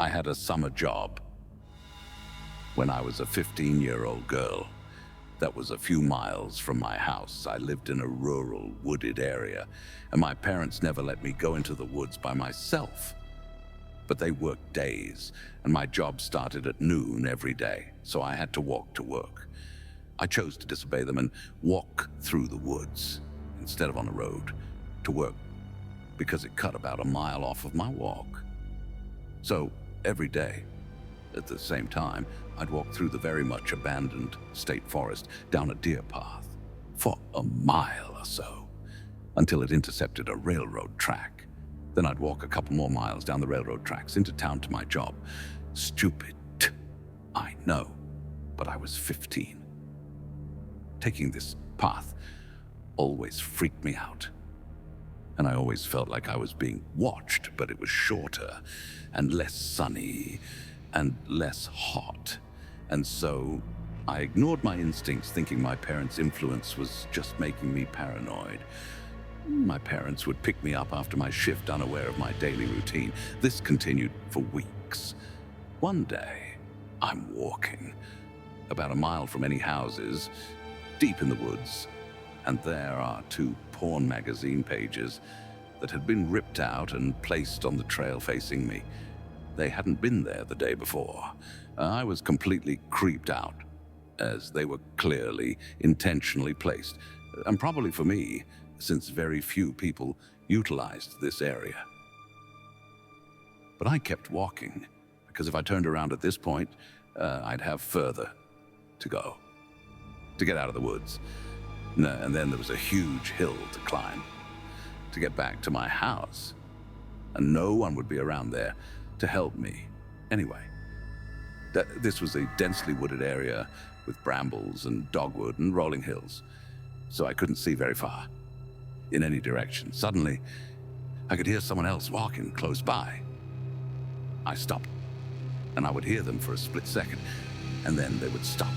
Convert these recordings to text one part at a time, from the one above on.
I had a summer job when I was a 15-year-old girl. That was a few miles from my house. I lived in a rural, wooded area, and my parents never let me go into the woods by myself. But they worked days, and my job started at noon every day, so I had to walk to work. I chose to disobey them and walk through the woods instead of on the road to work because it cut about a mile off of my walk. So every day, at the same time, I'd walk through the very much abandoned state forest down a deer path for a mile or so until it intercepted a railroad track. Then I'd walk a couple more miles down the railroad tracks into town to my job. Stupid, I know, but I was 15. Taking this path always freaked me out. And I always felt like I was being watched, but it was shorter and less sunny and less hot. And so I ignored my instincts, thinking my parents' influence was just making me paranoid. My parents would pick me up after my shift, unaware of my daily routine. This continued for weeks. One day, I'm walking about a mile from any houses, deep in the woods, and there are 2 porn magazine pages that had been ripped out and placed on the trail facing me. They hadn't been there the day before. I was completely creeped out, as they were clearly, intentionally placed, and probably for me, since very few people utilized this area. But I kept walking, because if I turned around at this point, I'd have further to go, to get out of the woods. And then there was a huge hill to climb, to get back to my house, and no one would be around there to help me. Anyway, this was a densely wooded area with brambles and dogwood and rolling hills, so I couldn't see very far in any direction. Suddenly, I could hear someone else walking close by. I stopped, and I would hear them for a split second, and then they would stop.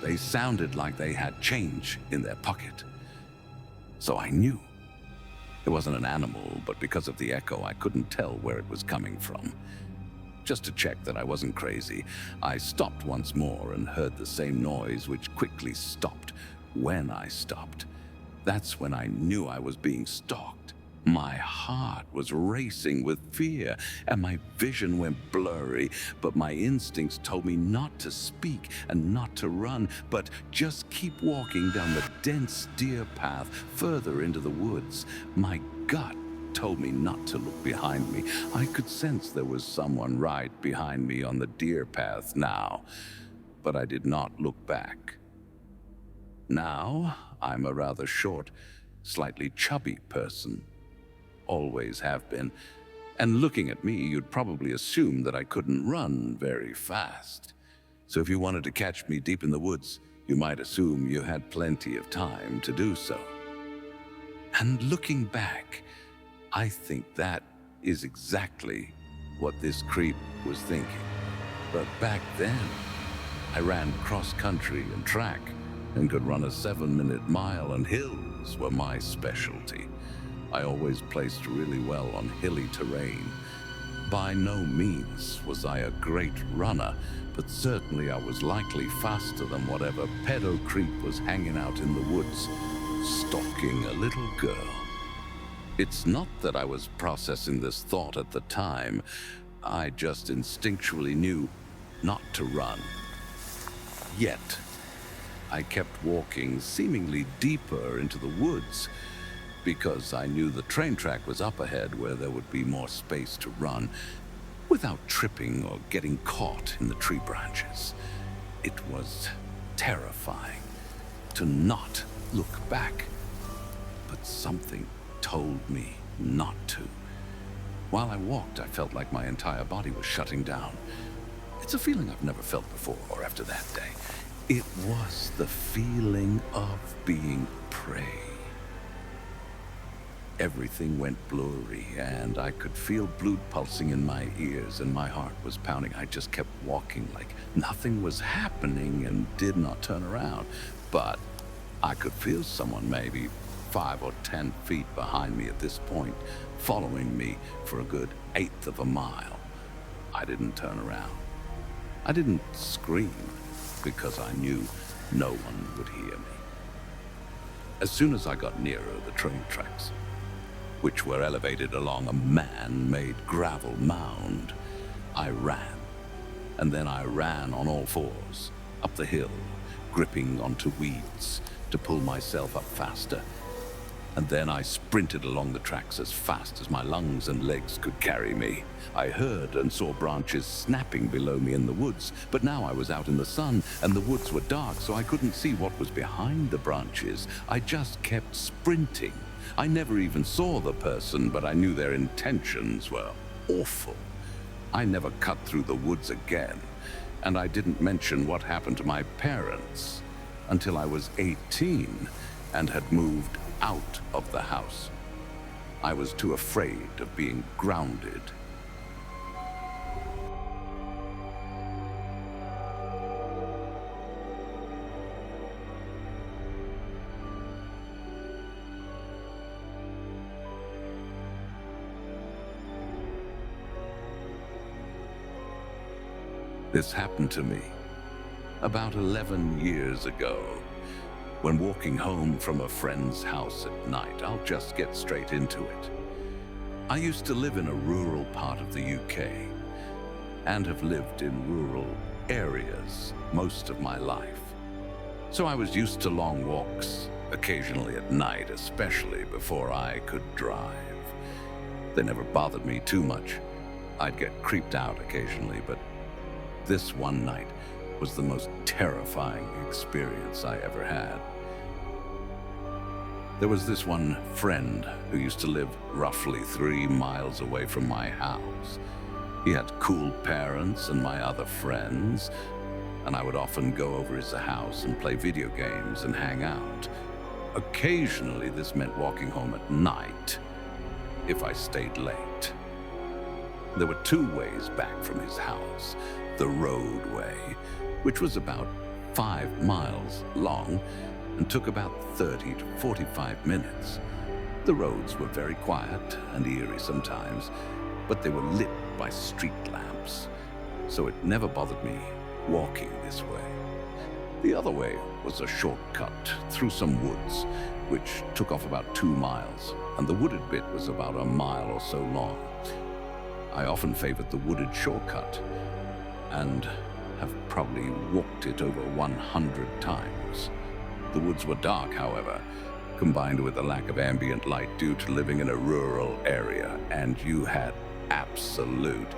They sounded like they had change in their pocket, so I knew. It wasn't an animal, but because of the echo, I couldn't tell where it was coming from. Just to check that I wasn't crazy, I stopped once more and heard the same noise, which quickly stopped. When I stopped, that's when I knew I was being stalked. My heart was racing with fear, and my vision went blurry, but my instincts told me not to speak and not to run, but just keep walking down the dense deer path further into the woods. My gut told me not to look behind me. I could sense there was someone right behind me on the deer path now, but I did not look back. Now, I'm a rather short, slightly chubby person. Always have been. And looking at me, you'd probably assume that I couldn't run very fast. So if you wanted to catch me deep in the woods, you might assume you had plenty of time to do so. And looking back, I think that is exactly what this creep was thinking. But back then, I ran cross-country and track and could run a 7-minute mile, and hills were my specialty. I always placed really well on hilly terrain. By no means was I a great runner, but certainly I was likely faster than whatever pedo creep was hanging out in the woods, stalking a little girl. It's not that I was processing this thought at the time. I just instinctually knew not to run. Yet, I kept walking seemingly deeper into the woods, because I knew the train track was up ahead where there would be more space to run without tripping or getting caught in the tree branches. It was terrifying to not look back, but something told me not to. While I walked, I felt like my entire body was shutting down. It's a feeling I've never felt before or after that day. It was the feeling of being prey. Everything went blurry, and I could feel blood pulsing in my ears, and my heart was pounding. I just kept walking like nothing was happening and did not turn around. But I could feel someone maybe 5 or 10 feet behind me at this point, following me for a good 1/8 of a mile. I didn't turn around. I didn't scream because I knew no one would hear me. As soon as I got nearer the train tracks, which were elevated along a man-made gravel mound, I ran. And then I ran on all fours, up the hill, gripping onto weeds to pull myself up faster. And then I sprinted along the tracks as fast as my lungs and legs could carry me. I heard and saw branches snapping below me in the woods, but now I was out in the sun and the woods were dark, so I couldn't see what was behind the branches. I just kept sprinting. I never even saw the person, but I knew their intentions were awful. I never cut through the woods again, and I didn't mention what happened to my parents until I was 18 and had moved out of the house. I was too afraid of being grounded. This happened to me about 11 years ago. When walking home from a friend's house at night, I'll just get straight into it. I used to live in a rural part of the UK and have lived in rural areas most of my life. So I was used to long walks, occasionally at night, especially before I could drive. They never bothered me too much. I'd get creeped out occasionally, but this one night was the most terrifying experience I ever had. There was this one friend who used to live roughly 3 miles away from my house. He had cool parents and my other friends, and I would often go over his house and play video games and hang out. Occasionally, this meant walking home at night if I stayed late. There were 2 ways back from his house. The roadway, which was about 5 miles long and took about 30 to 45 minutes. The roads were very quiet and eerie sometimes, but they were lit by street lamps, so it never bothered me walking this way. The other way was a shortcut through some woods, which took off about 2 miles, and the wooded bit was about a mile or so long. I often favored the wooded shortcut, and have probably walked it over 100 times. The woods were dark, however, combined with the lack of ambient light due to living in a rural area, and you had absolute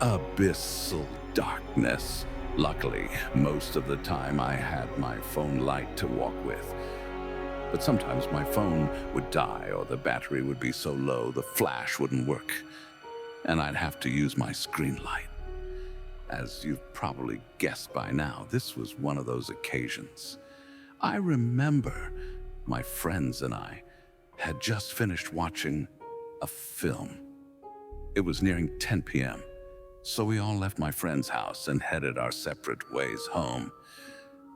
abyssal darkness. Luckily, most of the time I had my phone light to walk with. But sometimes my phone would die or the battery would be so low the flash wouldn't work, and I'd have to use my screen light. As you've probably guessed by now, this was one of those occasions. I remember my friends and I had just finished watching a film. It was nearing 10 p.m., so we all left my friend's house and headed our separate ways home.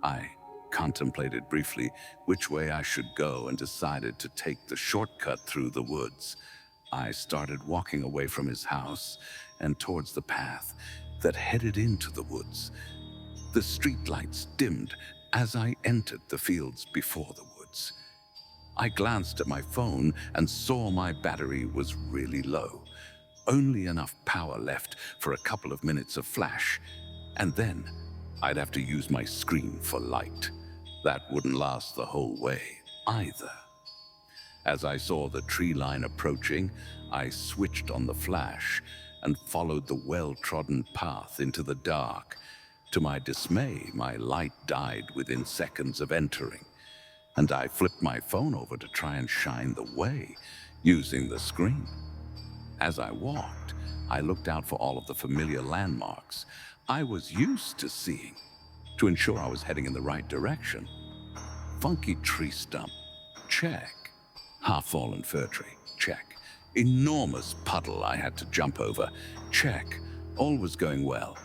I contemplated briefly which way I should go and decided to take the shortcut through the woods. I started walking away from his house and towards the path that headed into the woods. The streetlights dimmed as I entered the fields before the woods. I glanced at my phone and saw my battery was really low. Only enough power left for a couple of minutes of flash, and then I'd have to use my screen for light. That wouldn't last the whole way either. As I saw the tree line approaching, I switched on the flash and followed the well-trodden path into the dark. To my dismay, my light died within seconds of entering, and I flipped my phone over to try and shine the way using the screen. As I walked, I looked out for all of the familiar landmarks I was used to seeing to ensure I was heading in the right direction. Funky tree stump, check. Half-fallen fir tree, check. Enormous puddle I had to jump over, check. All was going well.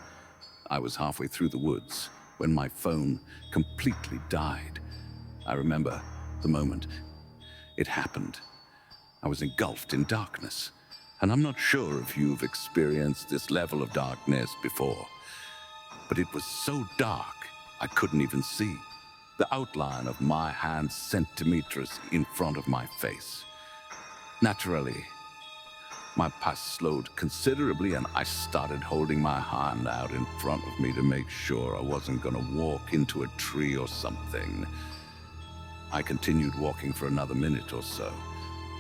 I was halfway through the woods when my phone completely died. I remember the moment it happened. I was engulfed in darkness. And I'm not sure if you've experienced this level of darkness before, but it was so dark I couldn't even see the outline of my hand centimeters in front of my face. Naturally, my pace slowed considerably, and I started holding my hand out in front of me to make sure I wasn't going to walk into a tree or something. I continued walking for another minute or so,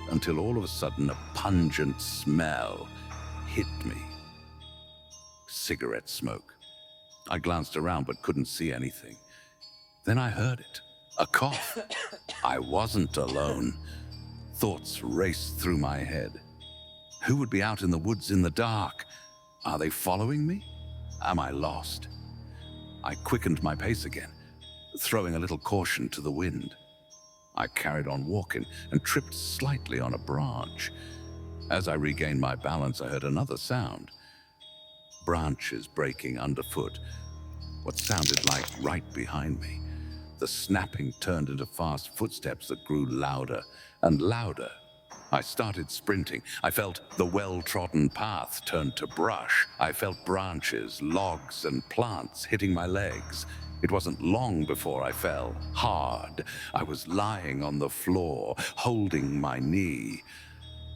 until all of a sudden a pungent smell hit me. Cigarette smoke. I glanced around but couldn't see anything. Then I heard it. A cough. I wasn't alone. Thoughts raced through my head. Who would be out in the woods in the dark? Are they following me? Am I lost? I quickened my pace again, throwing a little caution to the wind. I carried on walking and tripped slightly on a branch. As I regained my balance, I heard another sound. Branches breaking underfoot. What sounded like right behind me. The snapping turned into fast footsteps that grew louder and louder. I started sprinting. I felt the well-trodden path turn to brush. I felt branches, logs, and plants hitting my legs. It wasn't long before I fell hard. I was lying on the floor, holding my knee.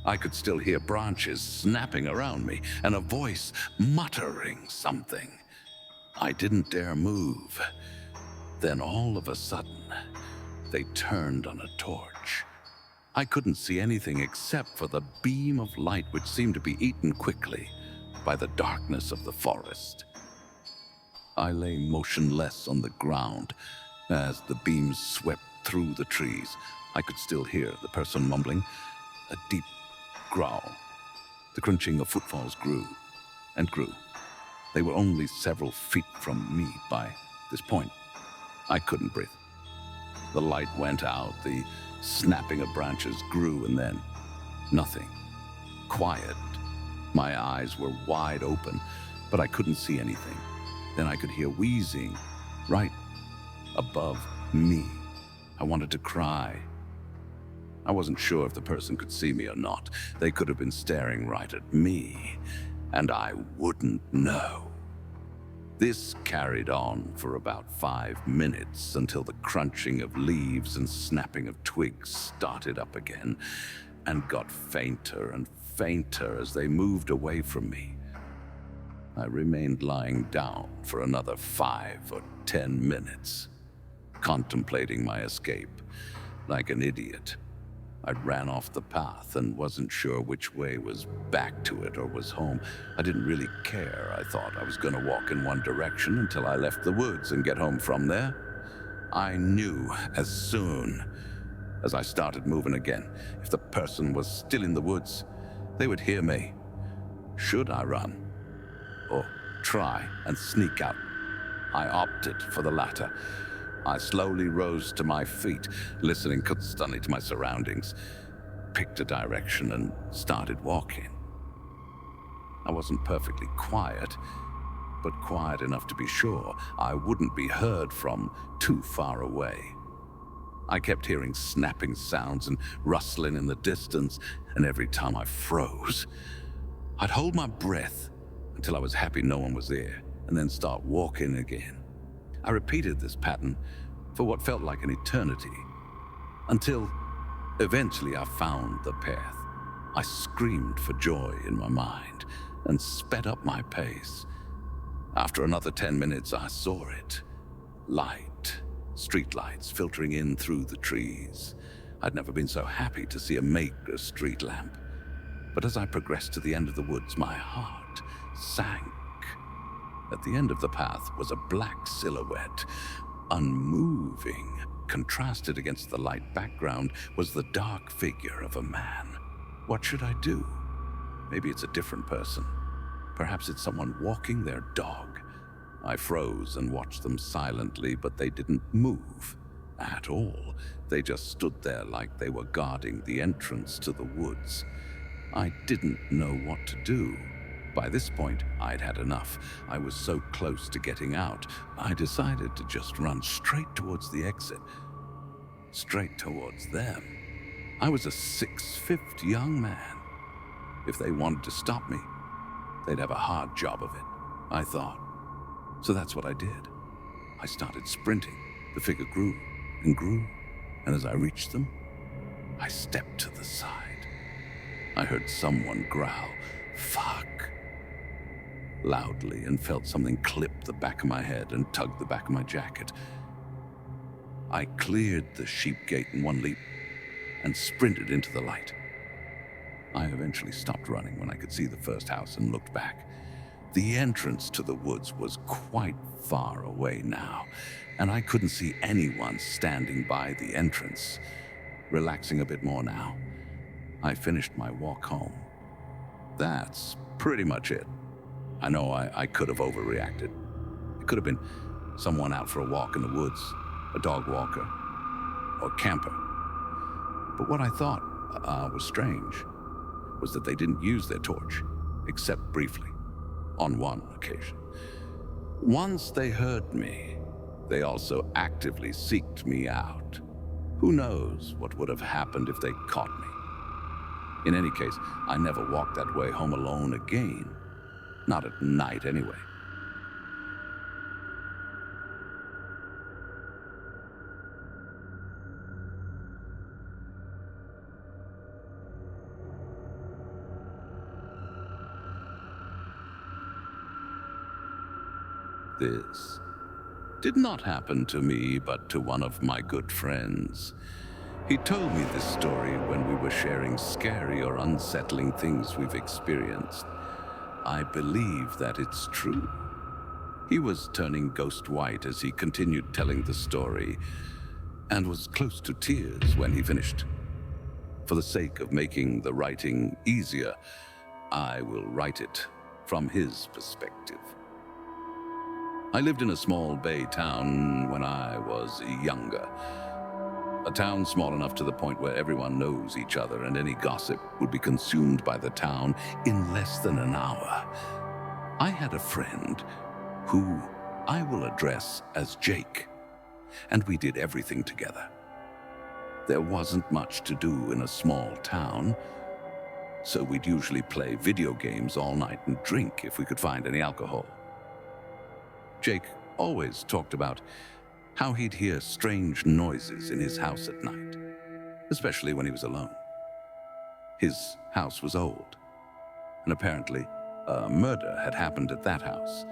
I could still hear branches snapping around me and a voice muttering something. I didn't dare move. Then all of a sudden, they turned on a torch. I couldn't see anything except for the beam of light which seemed to be eaten quickly by the darkness of the forest. I lay motionless on the ground as the beams swept through the trees. I could still hear the person mumbling, a deep growl. The crunching of footfalls grew and grew. They were only several feet from me by this point. I couldn't breathe. The light went out, the snapping of branches grew, and then nothing. Quiet. My eyes were wide open, but I couldn't see anything. Then I could hear wheezing right above me. I wanted to cry. I wasn't sure if the person could see me or not. They could have been staring right at me, and I wouldn't know. This carried on for about 5 minutes until the crunching of leaves and snapping of twigs started up again and got fainter and fainter as they moved away from me. I remained lying down for another 5 or 10 minutes, contemplating my escape like an idiot. I ran off the path and wasn't sure which way was back to it or was home. I didn't really care. I thought I was going to walk in one direction until I left the woods and get home from there. I knew as soon as I started moving again, if the person was still in the woods, they would hear me. Should I run or try and sneak out? I opted for the latter. I slowly rose to my feet, listening constantly to my surroundings, picked a direction and started walking. I wasn't perfectly quiet, but quiet enough to be sure I wouldn't be heard from too far away. I kept hearing snapping sounds and rustling in the distance, and every time I froze, I'd hold my breath until I was happy no one was there, and then start walking again. I repeated this pattern for what felt like an eternity, until eventually I found the path. I screamed for joy in my mind and sped up my pace. After another 10 minutes, I saw it. Light, streetlights filtering in through the trees. I'd never been so happy to see a maker street lamp. But as I progressed to the end of the woods, my heart sank. At the end of the path was a black silhouette, unmoving. Contrasted against the light background was the dark figure of a man. What should I do? Maybe it's a different person. Perhaps it's someone walking their dog. I froze and watched them silently, but they didn't move at all. They just stood there like they were guarding the entrance to the woods. I didn't know what to do. By this point, I'd had enough. I was so close to getting out, I decided to just run straight towards the exit. Straight towards them. I was a 6'5" young man. If they wanted to stop me, they'd have a hard job of it, I thought. So that's what I did. I started sprinting. The figure grew and grew, and as I reached them, I stepped to the side. I heard someone growl, "Fuck," loudly, and felt something clip the back of my head and tug the back of my jacket. I cleared the sheep gate in one leap and sprinted into the light. I eventually stopped running when I could see the first house and looked back. The entrance to the woods was quite far away now, and I couldn't see anyone standing by the entrance. Relaxing a bit more now, I finished my walk home. That's pretty much it. I know I could have overreacted. It could have been someone out for a walk in the woods, a dog walker, or camper. But what I thought was strange was that they didn't use their torch, except briefly, on one occasion. Once they heard me, they also actively seeked me out. Who knows what would have happened if they caught me? In any case, I never walked that way home alone again. Not at night, anyway. This did not happen to me, but to one of my good friends. He told me this story when we were sharing scary or unsettling things we've experienced. I believe that it's true. He was turning ghost white as he continued telling the story, and was close to tears when he finished. For the sake of making the writing easier, I will write it from his perspective. I lived in a small bay town when I was younger. A town small enough to the point where everyone knows each other and any gossip would be consumed by the town in less than an hour. I had a friend who I will address as Jake, and we did everything together. There wasn't much to do in a small town, so we'd usually play video games all night and drink if we could find any alcohol. Jake always talked about how he'd hear strange noises in his house at night, especially when he was alone. His house was old, and apparently a murder had happened at that house,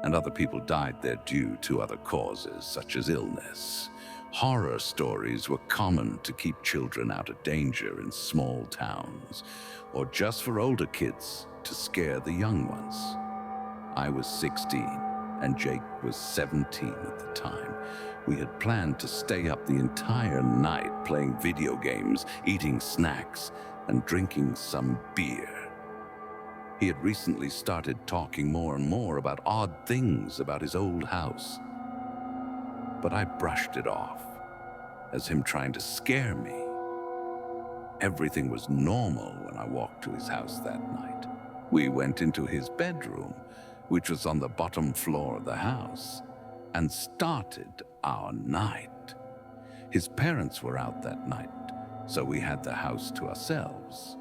and other people died there due to other causes, such as illness. Horror stories were common to keep children out of danger in small towns, or just for older kids to scare the young ones. I was 16. And Jake was 17 at the time. We had planned to stay up the entire night playing video games, eating snacks, and drinking some beer. He had recently started talking more and more about odd things about his old house. But I brushed it off as him trying to scare me. Everything was normal when I walked to his house that night. We went into his bedroom, which was on the bottom floor of the house, and started our night. His parents were out that night, so we had the house to ourselves.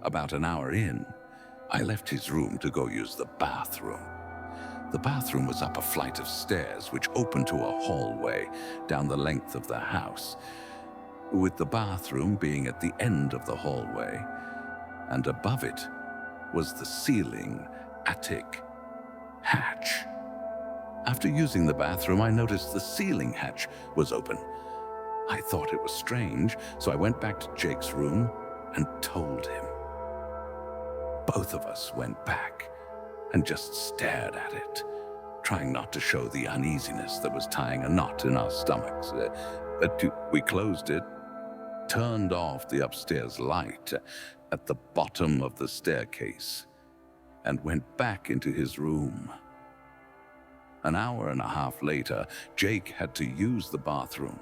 About an hour in, I left his room to go use the bathroom. The bathroom was up a flight of stairs which opened to a hallway down the length of the house, with the bathroom being at the end of the hallway, and above it was the ceiling attic hatch. After using the bathroom, I noticed the ceiling hatch was open. I thought it was strange, so I went back to Jake's room and told him. Both of us went back and just stared at it, trying not to show the uneasiness that was tying a knot in our stomachs. We closed it, turned off the upstairs light at the bottom of the staircase, and went back into his room. An hour and a half later, Jake had to use the bathroom.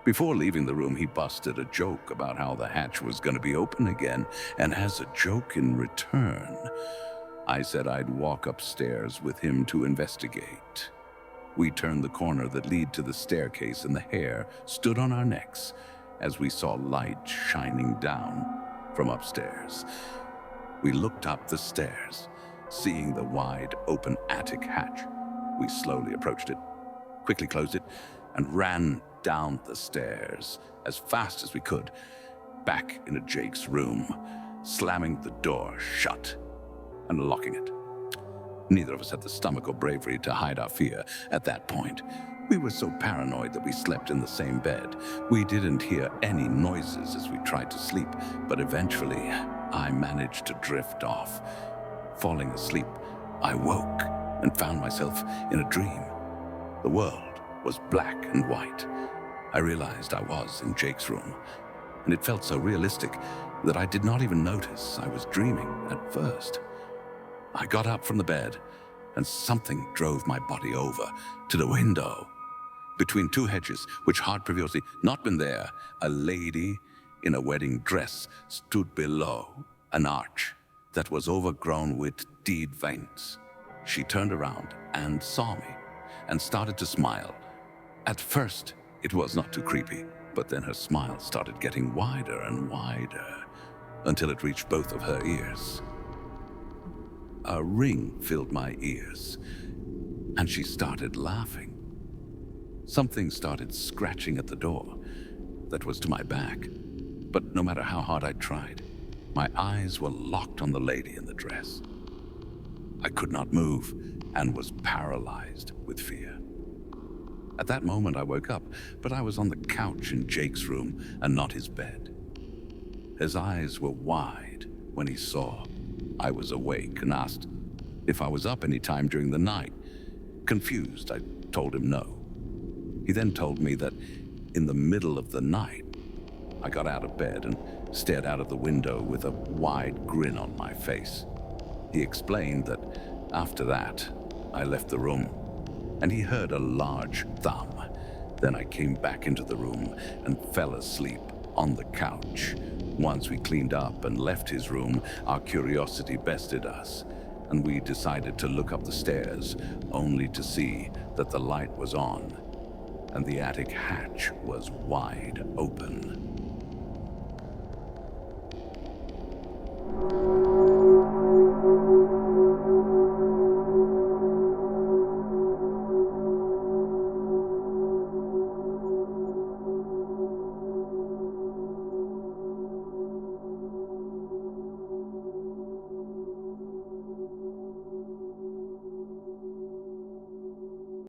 Before leaving the room, he busted a joke about how the hatch was going to be open again, and as a joke in return, I said I'd walk upstairs with him to investigate. We turned the corner that led to the staircase, and the hair stood on our necks as we saw light shining down from upstairs. We looked up the stairs, seeing the wide open attic hatch. We slowly approached it, quickly closed it, and ran down the stairs as fast as we could, back into Jake's room, slamming the door shut and locking it. Neither of us had the stomach or bravery to hide our fear at that point. We were so paranoid that we slept in the same bed. We didn't hear any noises as we tried to sleep, but eventually I managed to drift off. Falling asleep, I woke and found myself in a dream. The world was black and white. I realized I was in Jake's room, and it felt so realistic that I did not even notice I was dreaming at first. I got up from the bed, and something drove my body over to the window. Between two hedges, which had previously not been there, a lady in a wedding dress stood below an arch that was overgrown with dead veins. She turned around and saw me and started to smile. At first, it was not too creepy, but then her smile started getting wider and wider until it reached both of her ears. A ring filled my ears, and she started laughing. Something started scratching at the door that was to my back, but no matter how hard I tried, my eyes were locked on the lady in the dress. I could not move and was paralyzed with fear. At that moment, I woke up, but I was on the couch in Jake's room and not his bed. His eyes were wide when he saw I was awake and asked if I was up any time during the night. Confused, I told him no. He then told me that in the middle of the night, I got out of bed and stared out of the window with a wide grin on my face. He explained that after that, I left the room, and he heard a large thump. Then I came back into the room and fell asleep on the couch. Once we cleaned up and left his room, our curiosity bested us, and we decided to look up the stairs, only to see that the light was on and the attic hatch was wide open.